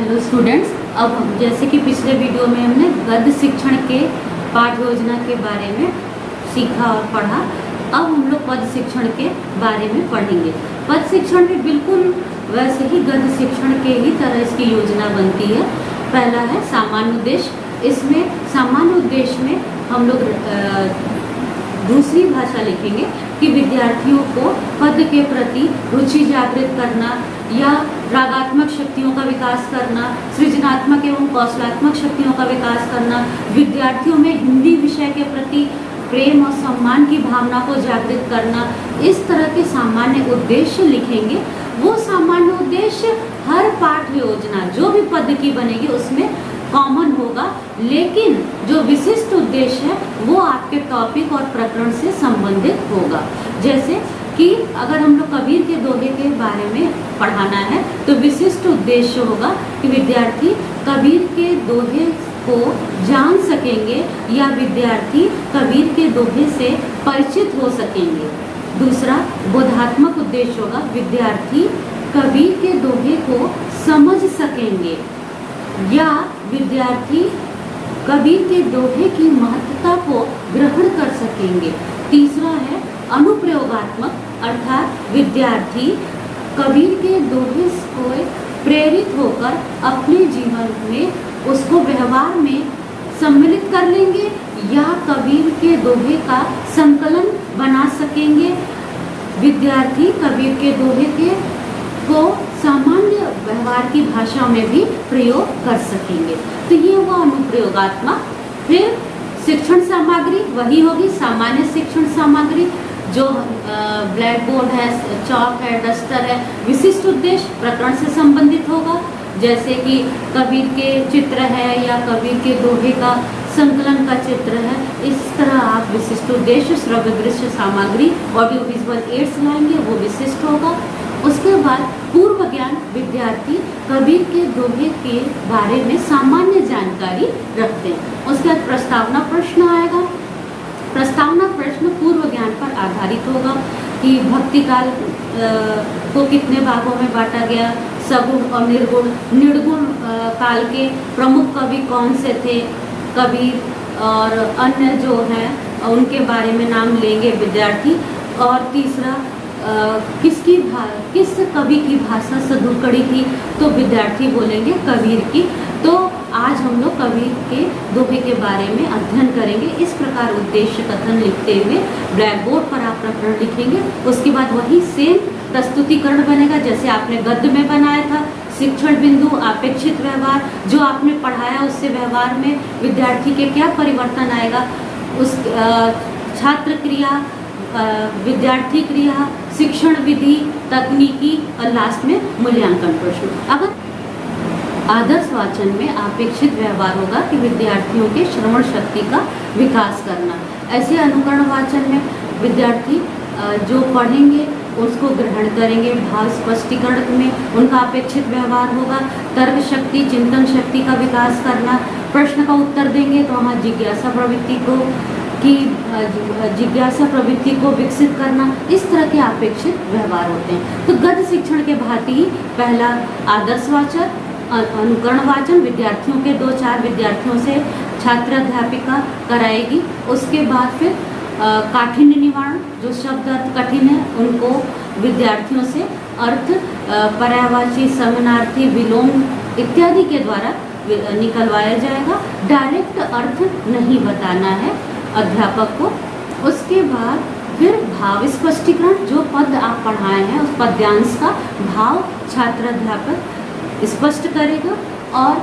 Hello students, अब जैसे कि पिछले वीडियो में हमने गद्य शिक्षण के पाठ योजना के बारे में सीखा और पढ़ा। अब हम लोग पद शिक्षण के बारे में पढ़ेंगे। पद शिक्षण भी बिल्कुल वैसे ही गद्य शिक्षण के ही तरह इसकी योजना बनती है। पहला है सामान्य उद्देश्य। इसमें सामान्य उद्देश्य में हम लोग दूसरी भाषा लिखेंगे कि विद्यार्थियों को पद के प्रति रुचि जागृत करना या रागात्मक शक्तियों का विकास करना, सृजनात्मक एवं कौशलात्मक शक्तियों का विकास करना, विद्यार्थियों में हिंदी विषय के प्रति प्रेम और सम्मान की भावना को जागृत करना, इस तरह के सामान्य उद्देश्य लिखेंगे। वो सामान्य उद्देश्य हर पाठ योजना जो भी पद की बनेगी उसमें कॉमन होगा, लेकिन जो विशिष्ट उद्देश्य है वो आपके टॉपिक और प्रकरण से संबंधित होगा। जैसे कि अगर हम लोग कबीर के दोहे के बारे में पढ़ाना है तो विशिष्ट उद्देश्य होगा कि विद्यार्थी कबीर के दोहे को जान सकेंगे या विद्यार्थी कबीर के दोहे से परिचित हो सकेंगे। दूसरा बोधात्मक उद्देश्य होगा, विद्यार्थी कबीर के दोहे को समझ सकेंगे या विद्यार्थी कबीर के दोहे की महत्ता को ग्रहण कर सकेंगे। तीसरा है अनुप्रयोगात्मक, अर्थात विद्यार्थी कबीर के दोहे को प्रेरित होकर अपने जीवन में उसको व्यवहार में सम्मिलित कर लेंगे या कबीर के दोहे का संकलन बना सकेंगे। विद्यार्थी कबीर के दोहे को सामान्य व्यवहार की भाषा में भी प्रयोग कर सकेंगे। तो ये हुआ अनुप्रयोगात्मक। फिर शिक्षण सामग्री वही होगी सामान्य शिक्षण सामग्री, जो ब्लैक बोर्ड है, चॉक है, डस्टर है। विशिष्ट उद्देश्य प्रकरण से संबंधित होगा, जैसे कि कबीर के चित्र है या कबीर के दोहे का संकलन का चित्र है। इस तरह आप विशिष्ट उद्देश्य श्रव्य दृश्य सामग्री ऑडियो विजुअल एड्स लाएंगे, वो विशिष्ट होगा। उसके बाद पूर्व ज्ञान, विद्यार्थी कबीर के दोहे के बारे में सामान्य जानकारी रखते हैं। उसके बाद प्रस्तावना प्रश्न आएगा। प्रस्तावना प्रश्न पूर्व ज्ञान पर आधारित होगा कि भक्ति काल को कितने भागों में बांटा गया, सगुण और निर्गुण, निर्गुण काल के प्रमुख कवि कौन से थे, कबीर और अन्य जो हैं उनके बारे में नाम लेंगे विद्यार्थी। और तीसरा किस कवि की भाषा सधुकड़ी थी, तो विद्यार्थी बोलेंगे कबीर की। तो आज हम लोग कबीर के दोहे के बारे में अध्ययन करेंगे। इस प्रकार उद्देश्य कथन लिखते हुए ब्लैक बोर्ड पर आप प्रकरण लिखेंगे। उसके बाद वही सेम प्रस्तुतिकरण बनेगा जैसे आपने गद्य में बनाया था। शिक्षण बिंदु, अपेक्षित व्यवहार, जो आपने पढ़ाया उससे व्यवहार में विद्यार्थी के क्या परिवर्तन आएगा, उस छात्र क्रिया, विद्यार्थी क्रिया, शिक्षण विधि, तकनीकी और लास्ट में मूल्यांकन प्रश्न। अगर आदर्श वाचन में अपेक्षित व्यवहार होगा कि विद्यार्थियों के श्रवण शक्ति का विकास करना। ऐसे अनुकरण वाचन में विद्यार्थी जो पढ़ेंगे उसको ग्रहण करेंगे। भाव स्पष्टीकरण में उनका अपेक्षित व्यवहार होगा। तर्क शक्ति, चिंतन शक्ति का विकास करना। प्रश्न का उत्तर देंगे तो वहाँ जिज्ञासा प्रवृत्ति को विकसित करना। इस तरह के अपेक्षित व्यवहार होते हैं। तो गद्य शिक्षण के भांति ही पहला आदर्श वाचन, अनुकरण वाचन विद्यार्थियों के 2-4 विद्यार्थियों से छात्र अध्यापिका कराएगी। उसके बाद फिर काठिन्य निवारण, जो शब्द अर्थ कठिन है उनको विद्यार्थियों से अर्थ पर्यायवाची, समानार्थी, विलोम इत्यादि के द्वारा निकलवाया जाएगा। डायरेक्ट अर्थ नहीं बताना है अध्यापक को। उसके बाद फिर भाव स्पष्टीकरण, जो पद आप पढ़ाए हैं उस पद्यांश का भाव छात्र अध्यापक स्पष्ट करेगा। और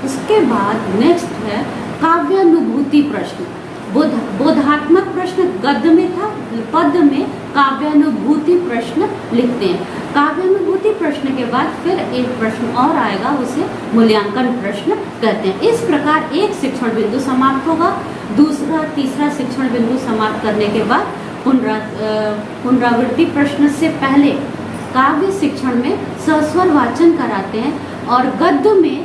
उसके बाद नेक्स्ट है काव्यानुभूति प्रश्न। बोधात्मक प्रश्न गद्य में था, पद में काव्यानुभूति प्रश्न लिखते हैं। काव्यानुभूति प्रश्न के बाद फिर एक प्रश्न और आएगा, उसे मूल्यांकन प्रश्न कहते हैं। इस प्रकार एक शिक्षण बिंदु समाप्त होगा। दूसरा तीसरा शिक्षण बिंदु समाप्त करने के बाद पुनरावृत्ति प्रश्न से पहले काव्य शिक्षण में सस्वर वाचन कराते हैं और गद्य में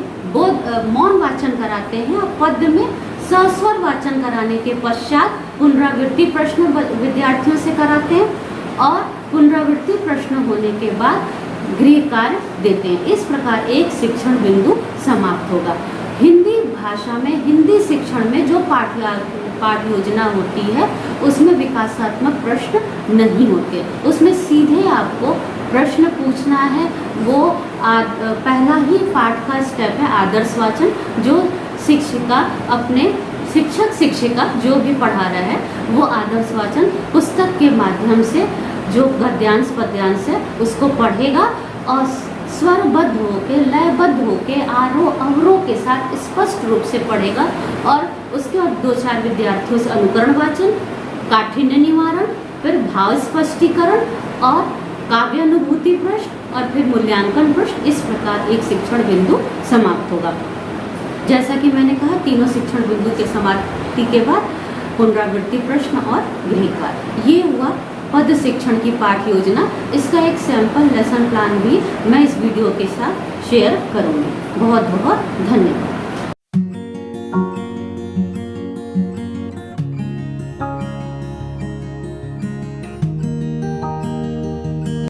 मौन वाचन कराते हैं और पद्य में सस्वर वाचन कराने के पश्चात पुनरावृत्ति प्रश्न विद्यार्थियों से कराते हैं। और पुनरावृत्ति प्रश्न होने के बाद गृह कार्य देते हैं। इस प्रकार एक शिक्षण बिंदु समाप्त होगा। हिंदी भाषा में, हिंदी शिक्षण में जो पाठ योजना होती है उसमें विकासात्मक प्रश्न नहीं होते। उसमें सीधे आपको प्रश्न पूछना है। वो पहला ही पाठ का स्टेप है आदर्श वाचन, जो शिक्षिका अपने शिक्षिका जो भी पढ़ा रहा है वो आदर्श वाचन पुस्तक के माध्यम से जो गद्यांश पद्यांश है उसको पढ़ेगा और स्वरबद्ध होके, लयबद्ध होके, आरोह अवरोह के साथ स्पष्ट रूप से पढ़ेगा। और उसके बाद 2-4 विद्यार्थियों से अनुकरण वाचन, काठिन्य निवारण, फिर भाव स्पष्टीकरण और काव्यानुभूति प्रश्न और फिर मूल्यांकन प्रश्न। इस प्रकार एक शिक्षण बिंदु समाप्त होगा। जैसा कि मैंने कहा, तीनों शिक्षण बिंदु के समाप्ति के बाद पुनरावृत्ति प्रश्न और गृह कार्य। ये हुआ पद शिक्षण की पाठ योजना। इसका एक सैंपल लेसन प्लान भी मैं इस वीडियो के साथ शेयर करूँगी। बहुत बहुत धन्यवाद।